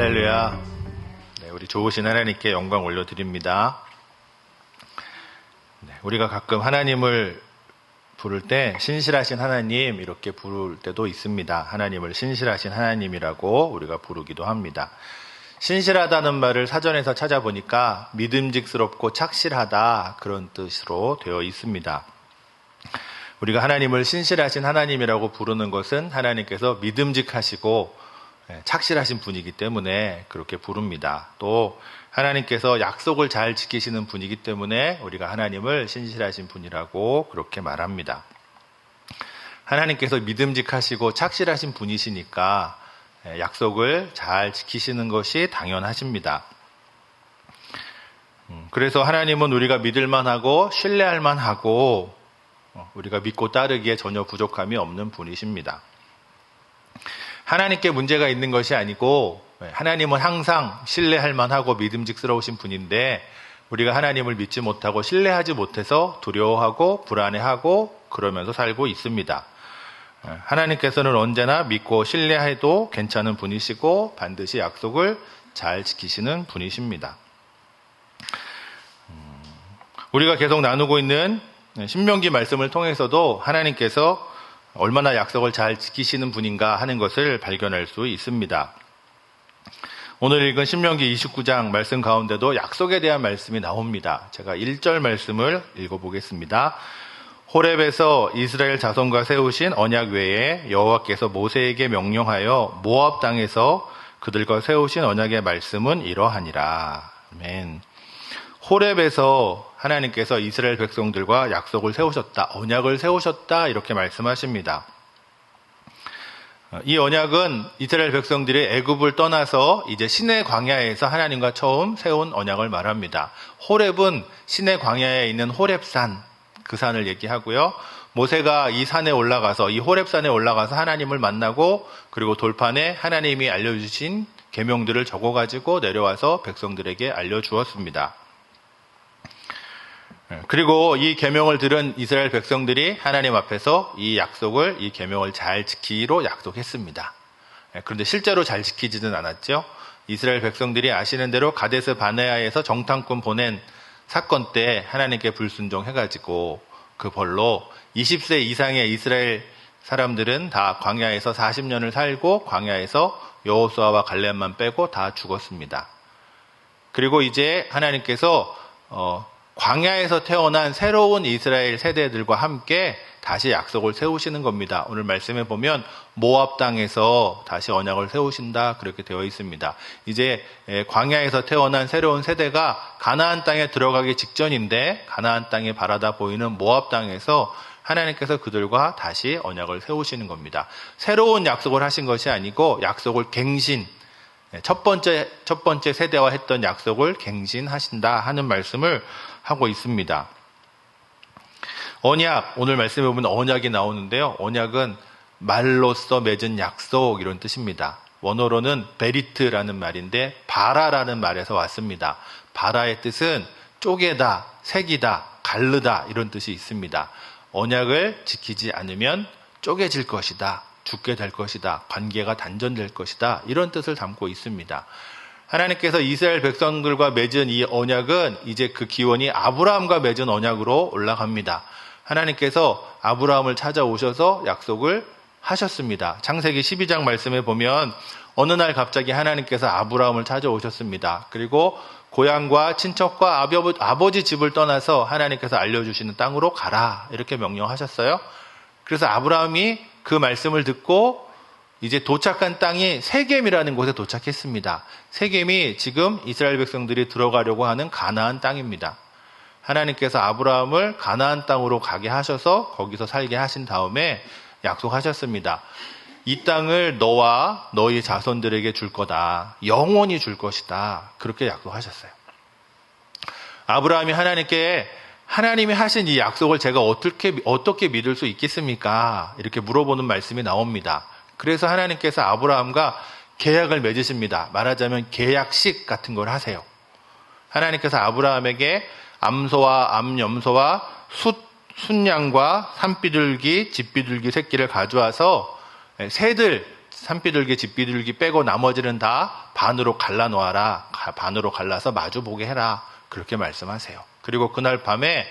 할렐루야. 네, 우리 좋으신 하나님께 영광 올려드립니다. 네, 우리가 가끔 하나님을 부를 때 신실하신 하나님 이렇게 부를 때도 있습니다. 하나님을 신실하신 하나님이라고 우리가 부르기도 합니다. 신실하다는 말을 사전에서 찾아보니까 믿음직스럽고 착실하다 그런 뜻으로 되어 있습니다. 우리가 하나님을 신실하신 하나님이라고 부르는 것은 하나님께서 믿음직하시고 착실하신 분이기 때문에 그렇게 부릅니다. 또 하나님께서 약속을 잘 지키시는 분이기 때문에 우리가 하나님을 신실하신 분이라고 그렇게 말합니다. 하나님께서 믿음직하시고 착실하신 분이시니까 약속을 잘 지키시는 것이 당연하십니다. 그래서 하나님은 우리가 믿을만하고 신뢰할만하고 우리가 믿고 따르기에 전혀 부족함이 없는 분이십니다. 하나님께 문제가 있는 것이 아니고 하나님은 항상 신뢰할 만하고 믿음직스러우신 분인데 우리가 하나님을 믿지 못하고 신뢰하지 못해서 두려워하고 불안해하고 그러면서 살고 있습니다. 하나님께서는 언제나 믿고 신뢰해도 괜찮은 분이시고 반드시 약속을 잘 지키시는 분이십니다. 우리가 계속 나누고 있는 신명기 말씀을 통해서도 하나님께서 얼마나 약속을 잘 지키시는 분인가 하는 것을 발견할 수 있습니다. 오늘 읽은 신명기 29장 말씀 가운데도 약속에 대한 말씀이 나옵니다. 제가 1절 말씀을 읽어보겠습니다. 호렙에서 이스라엘 자손과 세우신 언약 외에 여호와께서 모세에게 명령하여 모압 땅에서 그들과 세우신 언약의 말씀은 이러하니라. 아멘. 호렙에서 하나님께서 이스라엘 백성들과 약속을 세우셨다, 언약을 세우셨다 이렇게 말씀하십니다. 이 언약은 이스라엘 백성들이 애굽을 떠나서 이제 시내 광야에서 하나님과 처음 세운 언약을 말합니다. 호렙은 시내 광야에 있는 호렙산, 그 산을 얘기하고요. 모세가 이 산에 올라가서 이 호렙산에 올라가서 하나님을 만나고 그리고 돌판에 하나님이 알려주신 계명들을 적어가지고 내려와서 백성들에게 알려주었습니다. 그리고 이 계명을 들은 이스라엘 백성들이 하나님 앞에서 이 약속을, 이 계명을 잘 지키기로 약속했습니다. 그런데 실제로 잘 지키지는 않았죠. 이스라엘 백성들이 아시는 대로 가데스 바네아에서 정탐꾼 보낸 사건 때 하나님께 불순종해가지고 그 벌로 20세 이상의 이스라엘 사람들은 다 광야에서 40년을 살고 광야에서 여호수아와 갈렙만 빼고 다 죽었습니다. 그리고 이제 하나님께서 광야에서 태어난 새로운 이스라엘 세대들과 함께 다시 약속을 세우시는 겁니다. 오늘 말씀에 보면 모압 땅에서 다시 언약을 세우신다 그렇게 되어 있습니다. 이제 광야에서 태어난 새로운 세대가 가나안 땅에 들어가기 직전인데 가나안 땅에 바라다 보이는 모압 땅에서 하나님께서 그들과 다시 언약을 세우시는 겁니다. 새로운 약속을 하신 것이 아니고 약속을 갱신, 첫 번째 세대와 했던 약속을 갱신하신다 하는 말씀을 하고 있습니다. 언약, 오늘 말씀에 보면 언약이 나오는데요. 언약은 말로써 맺은 약속 이런 뜻입니다. 원어로는 베리트라는 말인데 바라라는 말에서 왔습니다. 바라의 뜻은 쪼개다, 새기다, 가르다 이런 뜻이 있습니다. 언약을 지키지 않으면 쪼개질 것이다, 죽게 될 것이다, 관계가 단전될 것이다 이런 뜻을 담고 있습니다. 하나님께서 이스라엘 백성들과 맺은 이 언약은 이제 그 기원이 아브라함과 맺은 언약으로 올라갑니다. 하나님께서 아브라함을 찾아오셔서 약속을 하셨습니다. 창세기 12장 말씀에 보면 어느 날 갑자기 하나님께서 아브라함을 찾아오셨습니다. 그리고 고향과 친척과 아버지 집을 떠나서 하나님께서 알려주시는 땅으로 가라 이렇게 명령하셨어요. 그래서 아브라함이 그 말씀을 듣고 이제 도착한 땅이 세겜이라는 곳에 도착했습니다. 세겜이 지금 이스라엘 백성들이 들어가려고 하는 가나안 땅입니다. 하나님께서 아브라함을 가나안 땅으로 가게 하셔서 거기서 살게 하신 다음에 약속하셨습니다. 이 땅을 너와 너희 자손들에게 줄 거다. 영원히 줄 것이다. 그렇게 약속하셨어요. 아브라함이 하나님께 하나님이 하신 이 약속을 제가 어떻게 믿을 수 있겠습니까? 이렇게 물어보는 말씀이 나옵니다. 그래서 하나님께서 아브라함과 계약을 맺으십니다. 말하자면 계약식 같은 걸 하세요. 하나님께서 아브라함에게 암소와 암염소와 순양과 산비둘기, 집비둘기 새끼를 가져와서 새들 산비둘기, 집비둘기 빼고 나머지는 다 반으로 갈라놓아라. 반으로 갈라서 마주 보게 해라. 그렇게 말씀하세요. 그리고 그날 밤에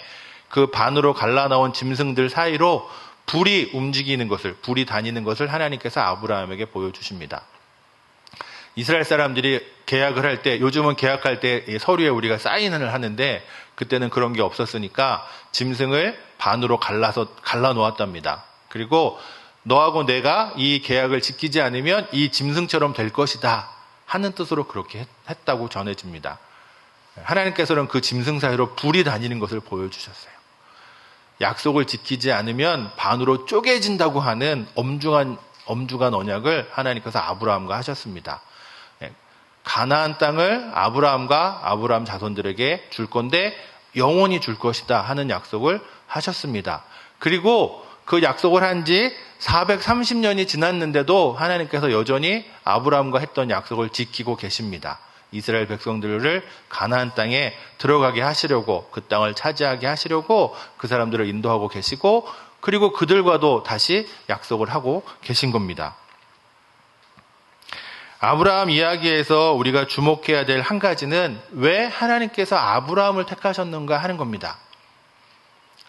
그 반으로 갈라놓은 짐승들 사이로 불이 움직이는 것을, 불이 다니는 것을 하나님께서 아브라함에게 보여주십니다. 이스라엘 사람들이 계약을 할 때, 요즘은 계약할 때 서류에 우리가 사인을 하는데 그때는 그런 게 없었으니까 짐승을 반으로 갈라 놓았답니다. 그리고 너하고 내가 이 계약을 지키지 않으면 이 짐승처럼 될 것이다 하는 뜻으로 그렇게 했다고 전해집니다. 하나님께서는 그 짐승 사이로 불이 다니는 것을 보여주셨어요. 약속을 지키지 않으면 반으로 쪼개진다고 하는 엄중한 언약을 하나님께서 아브라함과 하셨습니다. 가나안 땅을 아브라함과 아브라함 자손들에게 줄 건데 영원히 줄 것이다 하는 약속을 하셨습니다. 그리고 그 약속을 한 지 430년이 지났는데도 하나님께서 여전히 아브라함과 했던 약속을 지키고 계십니다. 이스라엘 백성들을 가나안 땅에 들어가게 하시려고, 그 땅을 차지하게 하시려고 그 사람들을 인도하고 계시고, 그리고 그들과도 다시 약속을 하고 계신 겁니다. 아브라함 이야기에서 우리가 주목해야 될 한 가지는 왜 하나님께서 아브라함을 택하셨는가 하는 겁니다.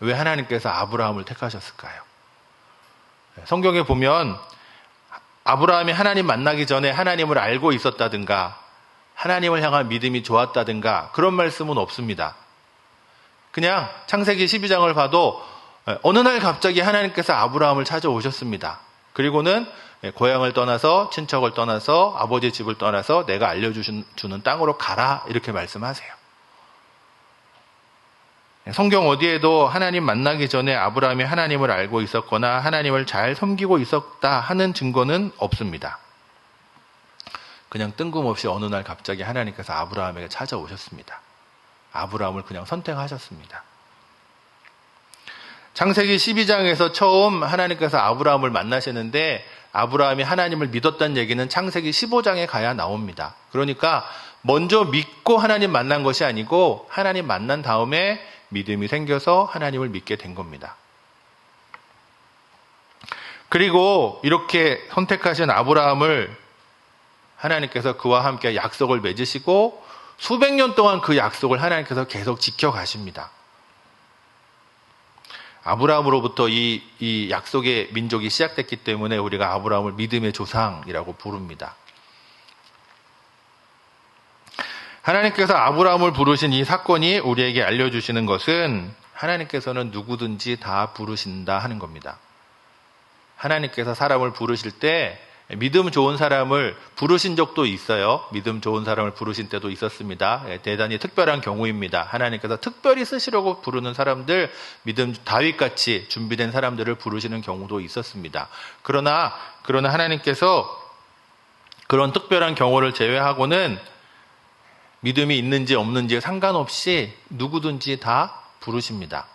왜 하나님께서 아브라함을 택하셨을까요? 성경에 보면 아브라함이 하나님 만나기 전에 하나님을 알고 있었다든가 하나님을 향한 믿음이 좋았다든가 그런 말씀은 없습니다. 그냥 창세기 12장을 봐도 어느 날 갑자기 하나님께서 아브라함을 찾아오셨습니다. 그리고는 고향을 떠나서, 친척을 떠나서, 아버지 집을 떠나서 내가 알려주는 땅으로 가라 이렇게 말씀하세요. 성경 어디에도 하나님 만나기 전에 아브라함이 하나님을 알고 있었거나 하나님을 잘 섬기고 있었다 하는 증거는 없습니다. 그냥 뜬금없이 어느 날 갑자기 하나님께서 아브라함에게 찾아오셨습니다. 아브라함을 그냥 선택하셨습니다. 창세기 12장에서 처음 하나님께서 아브라함을 만나시는데 아브라함이 하나님을 믿었다는 얘기는 창세기 15장에 가야 나옵니다. 그러니까 먼저 믿고 하나님 만난 것이 아니고 하나님 만난 다음에 믿음이 생겨서 하나님을 믿게 된 겁니다. 그리고 이렇게 선택하신 아브라함을 하나님께서 그와 함께 약속을 맺으시고 수백 년 동안 그 약속을 하나님께서 계속 지켜가십니다. 아브라함으로부터 이 약속의 민족이 시작됐기 때문에 우리가 아브라함을 믿음의 조상이라고 부릅니다. 하나님께서 아브라함을 부르신 이 사건이 우리에게 알려주시는 것은 하나님께서는 누구든지 다 부르신다 하는 겁니다. 하나님께서 사람을 부르실 때 믿음 좋은 사람을 부르신 적도 있어요. 믿음 좋은 사람을 부르신 때도 있었습니다. 대단히 특별한 경우입니다. 하나님께서 특별히 쓰시려고 부르는 사람들, 믿음 다윗같이 준비된 사람들을 부르시는 경우도 있었습니다. 그러나 하나님께서 그런 특별한 경우를 제외하고는 믿음이 있는지 없는지에 상관없이 누구든지 다 부르십니다.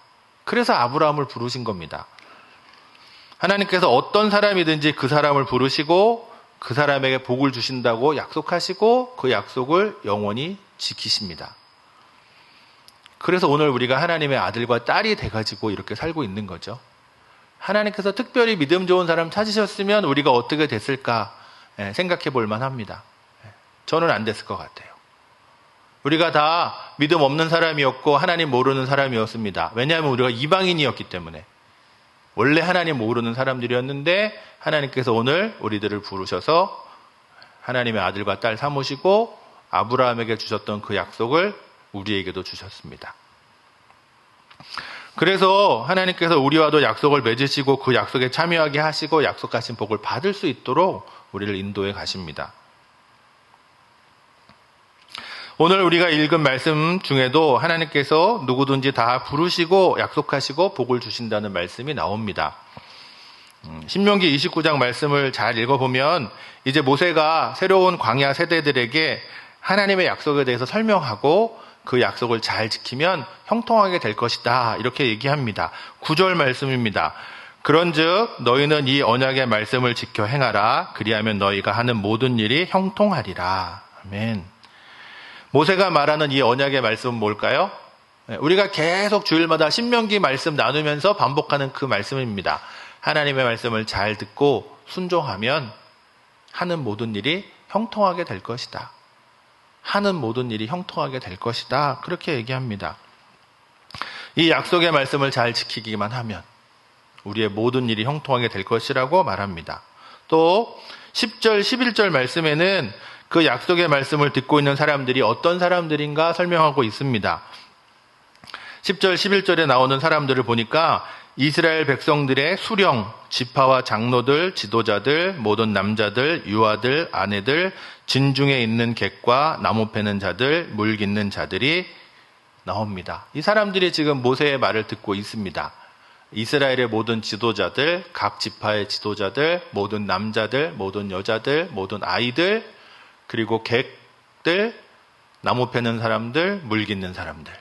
그래서 아브라함을 부르신 겁니다. 하나님께서 어떤 사람이든지 그 사람을 부르시고 그 사람에게 복을 주신다고 약속하시고 그 약속을 영원히 지키십니다. 그래서 오늘 우리가 하나님의 아들과 딸이 돼가지고 이렇게 살고 있는 거죠. 하나님께서 특별히 믿음 좋은 사람 찾으셨으면 우리가 어떻게 됐을까 생각해 볼 만합니다. 저는 안 됐을 것 같아요. 우리가 다 믿음 없는 사람이었고 하나님 모르는 사람이었습니다. 왜냐하면 우리가 이방인이었기 때문에. 원래 하나님 모르는 사람들이었는데 하나님께서 오늘 우리들을 부르셔서 하나님의 아들과 딸 삼으시고 아브라함에게 주셨던 그 약속을 우리에게도 주셨습니다. 그래서 하나님께서 우리와도 약속을 맺으시고 그 약속에 참여하게 하시고 약속하신 복을 받을 수 있도록 우리를 인도해 가십니다. 오늘 우리가 읽은 말씀 중에도 하나님께서 누구든지 다 부르시고 약속하시고 복을 주신다는 말씀이 나옵니다. 신명기 29장 말씀을 잘 읽어보면 이제 모세가 새로운 광야 세대들에게 하나님의 약속에 대해서 설명하고 그 약속을 잘 지키면 형통하게 될 것이다 이렇게 얘기합니다. 9절 말씀입니다. 그런즉 너희는 이 언약의 말씀을 지켜 행하라. 그리하면 너희가 하는 모든 일이 형통하리라. 아멘. 모세가 말하는 이 언약의 말씀은 뭘까요? 우리가 계속 주일마다 신명기 말씀 나누면서 반복하는 그 말씀입니다. 하나님의 말씀을 잘 듣고 순종하면 하는 모든 일이 형통하게 될 것이다. 하는 모든 일이 형통하게 될 것이다. 그렇게 얘기합니다. 이 약속의 말씀을 잘 지키기만 하면 우리의 모든 일이 형통하게 될 것이라고 말합니다. 또 10절, 11절 말씀에는 그 약속의 말씀을 듣고 있는 사람들이 어떤 사람들인가 설명하고 있습니다. 10절, 11절에 나오는 사람들을 보니까 이스라엘 백성들의 수령, 지파와 장로들, 지도자들, 모든 남자들, 유아들, 아내들, 진중에 있는 객과 나무 패는 자들, 물 깃는 자들이 나옵니다. 이 사람들이 지금 모세의 말을 듣고 있습니다. 이스라엘의 모든 지도자들, 각 지파의 지도자들, 모든 남자들, 모든 여자들, 모든 아이들, 그리고 객들, 나무 패는 사람들, 물 깃는 사람들.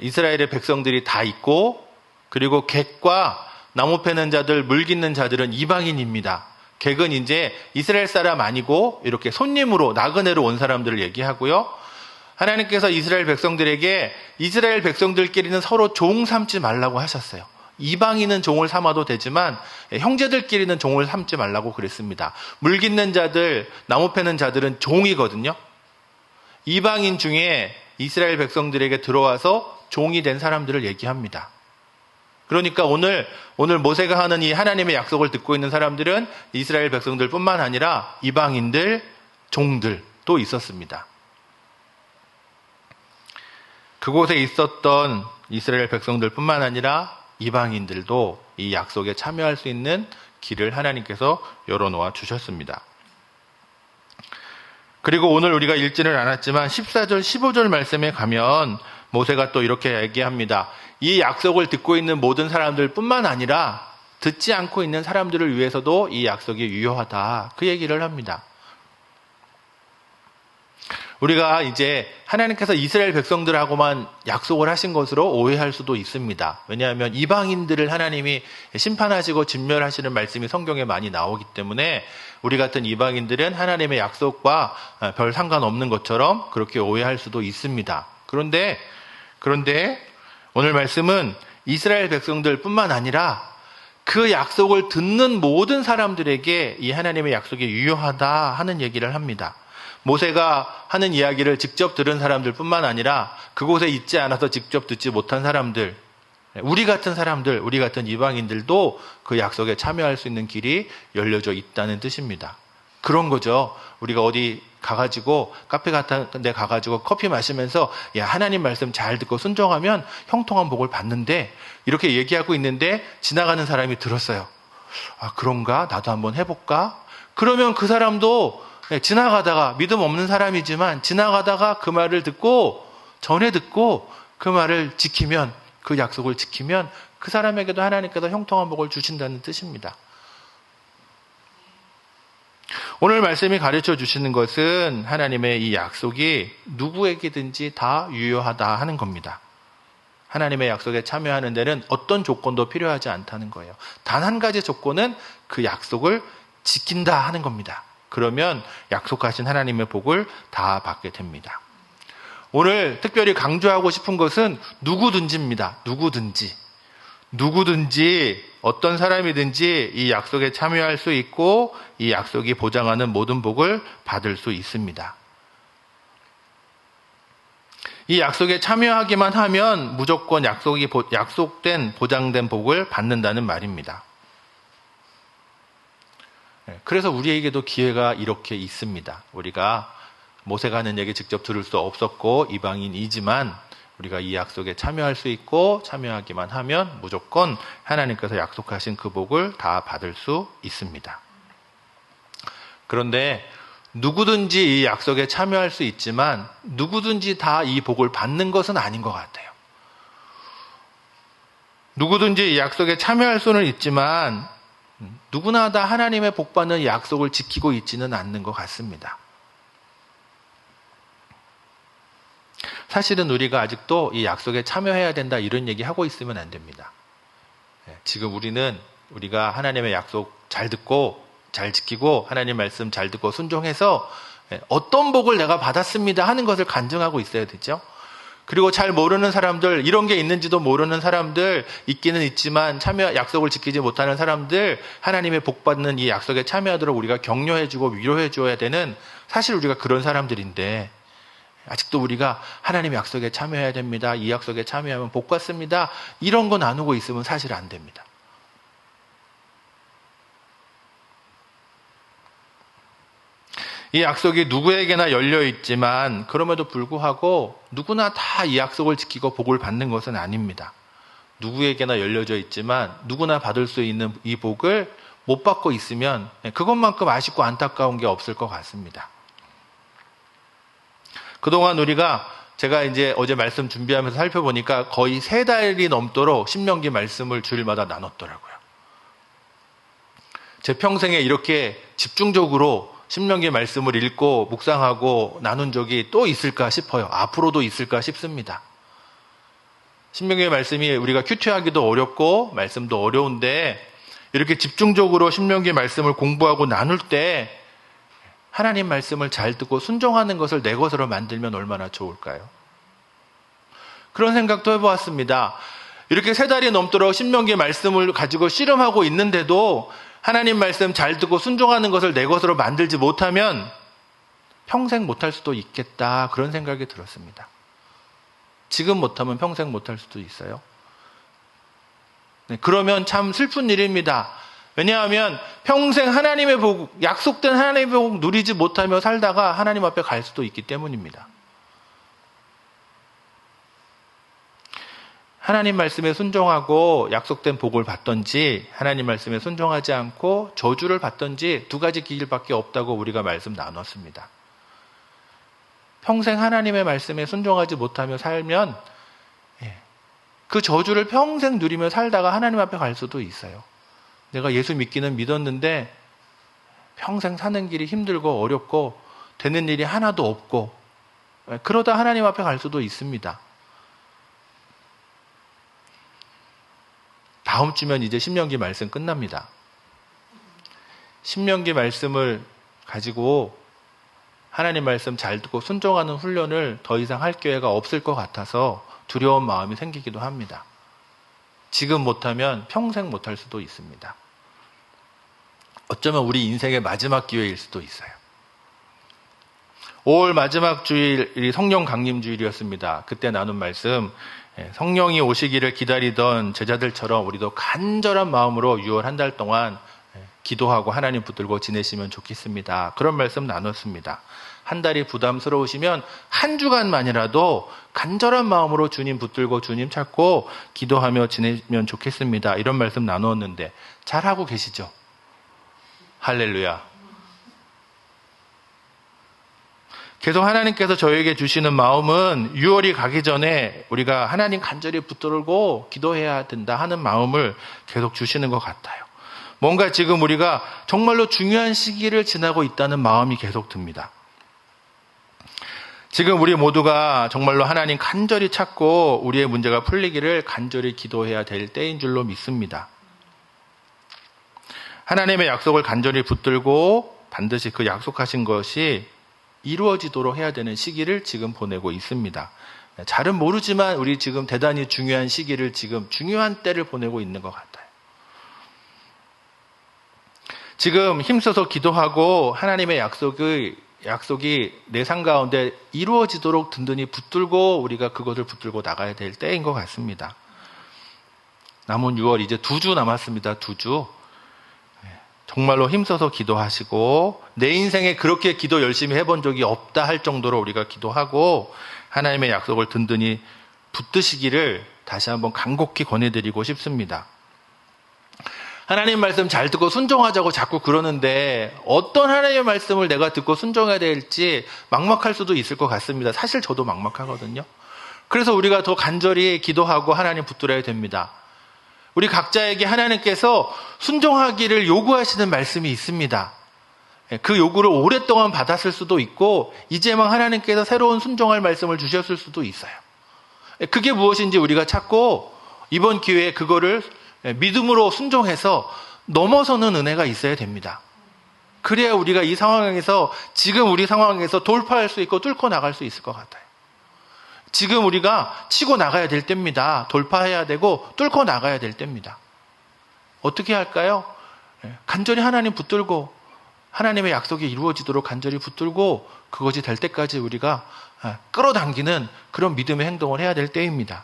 이스라엘의 백성들이 다 있고, 그리고 객과 나무 패는 자들, 물 깃는 자들은 이방인입니다. 객은 이제 이스라엘 사람 아니고 이렇게 손님으로 나그네로 온 사람들을 얘기하고요. 하나님께서 이스라엘 백성들에게 이스라엘 백성들끼리는 서로 종 삼지 말라고 하셨어요. 이방인은 종을 삼아도 되지만 형제들끼리는 종을 삼지 말라고 그랬습니다. 물 깃는 자들, 나무 패는 자들은 종이거든요. 이방인 중에 이스라엘 백성들에게 들어와서 종이 된 사람들을 얘기합니다. 그러니까 오늘 모세가 하는 이 하나님의 약속을 듣고 있는 사람들은 이스라엘 백성들뿐만 아니라 이방인들, 종들도 있었습니다. 그곳에 있었던 이스라엘 백성들뿐만 아니라 이방인들도 이 약속에 참여할 수 있는 길을 하나님께서 열어놓아 주셨습니다. 그리고 오늘 우리가 읽지는 않았지만 14절, 15절 말씀에 가면 모세가 또 이렇게 얘기합니다. 이 약속을 듣고 있는 모든 사람들뿐만 아니라 듣지 않고 있는 사람들을 위해서도 이 약속이 유효하다. 그 얘기를 합니다. 우리가 이제 하나님께서 이스라엘 백성들하고만 약속을 하신 것으로 오해할 수도 있습니다. 왜냐하면 이방인들을 하나님이 심판하시고 진멸하시는 말씀이 성경에 많이 나오기 때문에 우리 같은 이방인들은 하나님의 약속과 별 상관없는 것처럼 그렇게 오해할 수도 있습니다. 그런데 오늘 말씀은 이스라엘 백성들뿐만 아니라 그 약속을 듣는 모든 사람들에게 이 하나님의 약속이 유효하다 하는 얘기를 합니다. 모세가 하는 이야기를 직접 들은 사람들뿐만 아니라 그곳에 있지 않아서 직접 듣지 못한 사람들, 우리 같은 사람들, 우리 같은 이방인들도 그 약속에 참여할 수 있는 길이 열려져 있다는 뜻입니다. 그런 거죠. 우리가 어디 가가지고 카페 같은 데 가가지고 커피 마시면서 야, 하나님 말씀 잘 듣고 순종하면 형통한 복을 받는데 이렇게 얘기하고 있는데 지나가는 사람이 들었어요. 아, 그런가? 나도 한번 해볼까? 그러면 그 사람도 지나가다가 믿음 없는 사람이지만 지나가다가 그 말을 듣고 전해 듣고 그 말을 지키면 그 약속을 지키면 그 사람에게도 하나님께서 형통한 복을 주신다는 뜻입니다. 오늘 말씀이 가르쳐 주시는 것은 하나님의 이 약속이 누구에게든지 다 유효하다 하는 겁니다. 하나님의 약속에 참여하는 데는 어떤 조건도 필요하지 않다는 거예요. 단 한 가지 조건은 그 약속을 지킨다 하는 겁니다. 그러면 약속하신 하나님의 복을 다 받게 됩니다. 오늘 특별히 강조하고 싶은 것은 누구든지입니다. 누구든지 어떤 사람이든지 이 약속에 참여할 수 있고 이 약속이 보장하는 모든 복을 받을 수 있습니다. 이 약속에 참여하기만 하면 무조건 약속된 보장된 복을 받는다는 말입니다. 그래서 우리에게도 기회가 이렇게 있습니다. 우리가 모세가 하는 얘기 직접 들을 수 없었고 이방인이지만 우리가 이 약속에 참여할 수 있고 참여하기만 하면 무조건 하나님께서 약속하신 그 복을 다 받을 수 있습니다. 그런데 누구든지 이 약속에 참여할 수 있지만 누구든지 다 이 복을 받는 것은 아닌 것 같아요. 누구든지 이 약속에 참여할 수는 있지만 누구나 다 하나님의 복받는 약속을 지키고 있지는 않는 것 같습니다. 사실은 우리가 아직도 이 약속에 참여해야 된다 이런 얘기 하고 있으면 안 됩니다. 지금 우리가 하나님의 약속 잘 듣고 잘 지키고 하나님 말씀 잘 듣고 순종해서 어떤 복을 내가 받았습니다 하는 것을 간증하고 있어야 되죠. 그리고 잘 모르는 사람들, 이런 게 있는지도 모르는 사람들, 있기는 있지만 약속을 지키지 못하는 사람들, 하나님의 복 받는 이 약속에 참여하도록 우리가 격려해주고 위로해줘야 되는, 사실 우리가 그런 사람들인데 아직도 우리가 하나님의 약속에 참여해야 됩니다, 이 약속에 참여하면 복 받습니다, 이런 거 나누고 있으면 사실 안 됩니다. 이 약속이 누구에게나 열려 있지만 그럼에도 불구하고 누구나 다 이 약속을 지키고 복을 받는 것은 아닙니다. 누구에게나 열려져 있지만 누구나 받을 수 있는 이 복을 못 받고 있으면 그것만큼 아쉽고 안타까운 게 없을 것 같습니다. 그동안 제가 이제 어제 말씀 준비하면서 살펴보니까 거의 3달이 넘도록 신명기 말씀을 주일마다 나눴더라고요. 제 평생에 이렇게 집중적으로 신명기 말씀을 읽고 묵상하고 나눈 적이 또 있을까 싶어요. 앞으로도 있을까 싶습니다. 신명기 말씀이 우리가 큐티하기도 어렵고 말씀도 어려운데 이렇게 집중적으로 신명기 말씀을 공부하고 나눌 때 하나님 말씀을 잘 듣고 순종하는 것을 내 것으로 만들면 얼마나 좋을까요? 그런 생각도 해보았습니다. 이렇게 3달이 넘도록 신명기 말씀을 가지고 씨름하고 있는데도 하나님 말씀 잘 듣고 순종하는 것을 내 것으로 만들지 못하면 평생 못할 수도 있겠다, 그런 생각이 들었습니다. 지금 못하면 평생 못할 수도 있어요. 그러면 참 슬픈 일입니다. 왜냐하면 평생 하나님의 복, 약속된 하나님의 복 누리지 못하며 살다가 하나님 앞에 갈 수도 있기 때문입니다. 하나님 말씀에 순종하고 약속된 복을 받든지 하나님 말씀에 순종하지 않고 저주를 받든지 2가지 길밖에 없다고 우리가 말씀 나눴습니다. 평생 하나님의 말씀에 순종하지 못하며 살면 그 저주를 평생 누리며 살다가 하나님 앞에 갈 수도 있어요. 내가 예수 믿기는 믿었는데 평생 사는 길이 힘들고 어렵고 되는 일이 하나도 없고 그러다 하나님 앞에 갈 수도 있습니다. 다음 주면 이제 신명기 말씀 끝납니다. 신명기 말씀을 가지고 하나님 말씀 잘 듣고 순종하는 훈련을 더 이상 할 기회가 없을 것 같아서 두려운 마음이 생기기도 합니다. 지금 못하면 평생 못할 수도 있습니다. 어쩌면 우리 인생의 마지막 기회일 수도 있어요. 5월 마지막 주일이 성령 강림 주일이었습니다. 그때 나눈 말씀, 성령이 오시기를 기다리던 제자들처럼 우리도 간절한 마음으로 6월 한 달 동안 기도하고 하나님 붙들고 지내시면 좋겠습니다. 그런 말씀 나눴습니다. 한 달이 부담스러우시면 한 주간만이라도 간절한 마음으로 주님 붙들고 주님 찾고 기도하며 지내면 좋겠습니다. 이런 말씀 나누었는데 잘하고 계시죠? 할렐루야. 계속 하나님께서 저에게 주시는 마음은 6월이 가기 전에 우리가 하나님 간절히 붙들고 기도해야 된다 하는 마음을 계속 주시는 것 같아요. 뭔가 지금 우리가 정말로 중요한 시기를 지나고 있다는 마음이 계속 듭니다. 지금 우리 모두가 정말로 하나님 간절히 찾고 우리의 문제가 풀리기를 간절히 기도해야 될 때인 줄로 믿습니다. 하나님의 약속을 간절히 붙들고 반드시 그 약속하신 것이 이루어지도록 해야 되는 시기를 지금 보내고 있습니다. 잘은 모르지만 우리 지금 대단히 중요한 시기를 지금 중요한 때를 보내고 있는 것 같아요. 지금 힘써서 기도하고 하나님의 약속이 내 삶 가운데 이루어지도록 든든히 붙들고 우리가 그것을 붙들고 나가야 될 때인 것 같습니다. 남은 6월 이제 2주 남았습니다. 2주. 정말로 힘써서 기도하시고 내 인생에 그렇게 기도 열심히 해본 적이 없다 할 정도로 우리가 기도하고 하나님의 약속을 든든히 붙드시기를 다시 한번 간곡히 권해드리고 싶습니다. 하나님 말씀 잘 듣고 순종하자고 자꾸 그러는데 어떤 하나님의 말씀을 내가 듣고 순종해야 될지 막막할 수도 있을 것 같습니다. 사실 저도 막막하거든요. 그래서 우리가 더 간절히 기도하고 하나님 붙들어야 됩니다. 우리 각자에게 하나님께서 순종하기를 요구하시는 말씀이 있습니다. 그 요구를 오랫동안 받았을 수도 있고 이제만 하나님께서 새로운 순종할 말씀을 주셨을 수도 있어요. 그게 무엇인지 우리가 찾고 이번 기회에 그거를 믿음으로 순종해서 넘어서는 은혜가 있어야 됩니다. 그래야 우리가 이 상황에서 지금 우리 상황에서 돌파할 수 있고 뚫고 나갈 수 있을 것 같아요. 지금 우리가 치고 나가야 될 때입니다. 돌파해야 되고 뚫고 나가야 될 때입니다. 어떻게 할까요? 간절히 하나님 붙들고 하나님의 약속이 이루어지도록 간절히 붙들고 그것이 될 때까지 우리가 끌어당기는 그런 믿음의 행동을 해야 될 때입니다.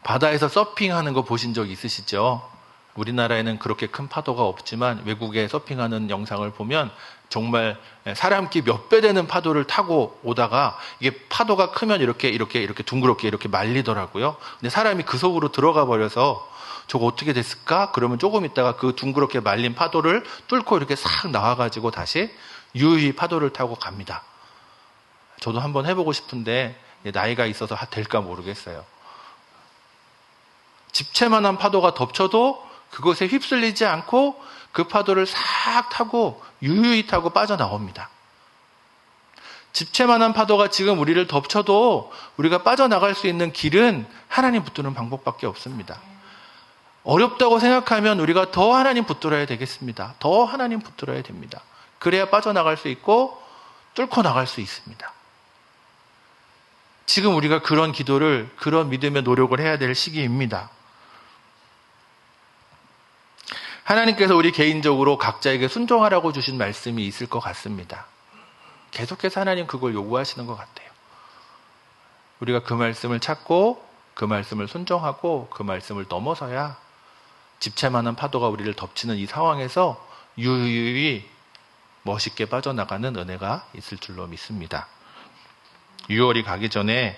바다에서 서핑하는 거 보신 적 있으시죠? 우리나라에는 그렇게 큰 파도가 없지만 외국에 서핑하는 영상을 보면 정말 사람 키 몇 배 되는 파도를 타고 오다가 이게 파도가 크면 이렇게 둥그렇게 이렇게 말리더라고요. 근데 사람이 그 속으로 들어가 버려서 저거 어떻게 됐을까? 그러면 조금 있다가 그 둥그렇게 말린 파도를 뚫고 이렇게 싹 나와가지고 다시 유유히 파도를 타고 갑니다. 저도 한번 해보고 싶은데 나이가 있어서 될까 모르겠어요. 집채만한 파도가 덮쳐도 그것에 휩쓸리지 않고 그 파도를 싹 타고 유유히 타고 빠져나옵니다. 집채만한 파도가 지금 우리를 덮쳐도 우리가 빠져나갈 수 있는 길은 하나님 붙드는 방법밖에 없습니다. 어렵다고 생각하면 우리가 더 하나님 붙들어야 되겠습니다. 더 하나님 붙들어야 됩니다. 그래야 빠져나갈 수 있고 뚫고 나갈 수 있습니다. 지금 우리가 그런 기도를, 그런 믿음의 노력을 해야 될 시기입니다. 하나님께서 우리 개인적으로 각자에게 순종하라고 주신 말씀이 있을 것 같습니다. 계속해서 하나님 그걸 요구하시는 것 같아요. 우리가 그 말씀을 찾고 그 말씀을 순종하고 그 말씀을 넘어서야 집채만한 파도가 우리를 덮치는 이 상황에서 유유히 멋있게 빠져나가는 은혜가 있을 줄로 믿습니다. 6월이 가기 전에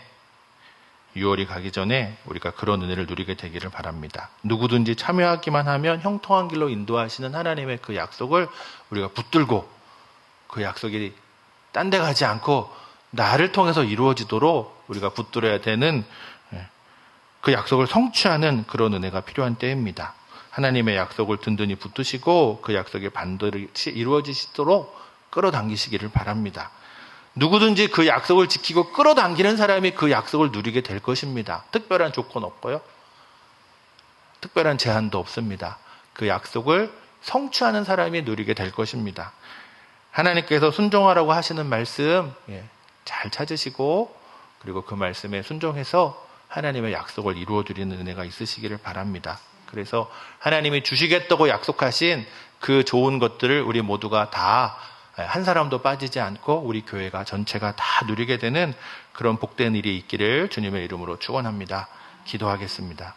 우리가 그런 은혜를 누리게 되기를 바랍니다. 누구든지 참여하기만 하면 형통한 길로 인도하시는 하나님의 그 약속을 우리가 붙들고 그 약속이 딴 데 가지 않고 나를 통해서 이루어지도록 우리가 붙들어야 되는 그 약속을 성취하는 그런 은혜가 필요한 때입니다. 하나님의 약속을 든든히 붙드시고 그 약속이 반드시 이루어지시도록 끌어당기시기를 바랍니다. 누구든지 그 약속을 지키고 끌어당기는 사람이 그 약속을 누리게 될 것입니다. 특별한 조건 없고요. 특별한 제한도 없습니다. 그 약속을 성취하는 사람이 누리게 될 것입니다. 하나님께서 순종하라고 하시는 말씀 잘 찾으시고 그리고 그 말씀에 순종해서 하나님의 약속을 이루어드리는 은혜가 있으시기를 바랍니다. 그래서 하나님이 주시겠다고 약속하신 그 좋은 것들을 우리 모두가 다 한 사람도 빠지지 않고 우리 교회가 전체가 다 누리게 되는 그런 복된 일이 있기를 주님의 이름으로 축원합니다. 기도하겠습니다.